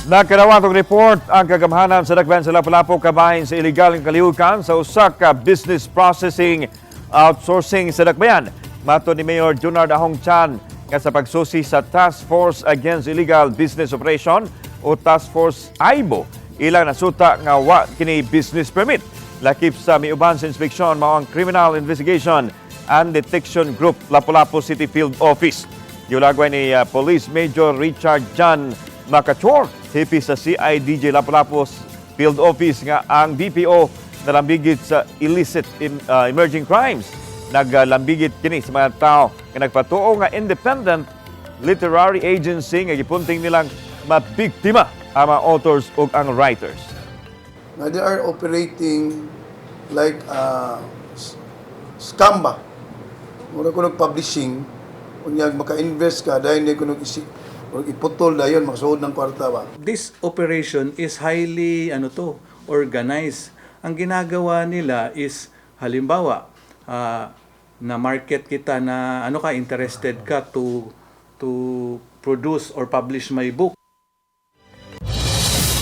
Nakadawat og report ang kagamhanan sa dakbayan sa Lapu-Lapu kabahin sa illegal nga kalihukan sa usa ka business processing outsourcing sa dakbayan. Matod ni Mayor Junard Ahong Chan nga sa pagsusi sa Task Force Against Illegal Business Operation o Task Force AIBO, ilang nasuta nga wa kini business permit. Lakip sa miuban sa inspeksyon mao ang Criminal Investigation and Detection Group Lapu-Lapu City Field Office. Giulagway ni Police Major Richard John Makachor, hipi sa CIDJ Lapu-Lapu Field Office nga ang BPO nalambigit sa illicit emerging crimes. Naglambigit kini sa mga tao nga nagpatuo nga independent literary agency nga gipunting nilang mabiktima ang mga authors ug ang writers. Now, they are operating like scam ba? Mura ko publishing, kunyag maka-invest ka dahil hindi ko iputol dayon makasuod ng kwarta ba. This operation is highly organized. Ang ginagawa nila is halimbawa na market kita na interested ka to produce or publish my book.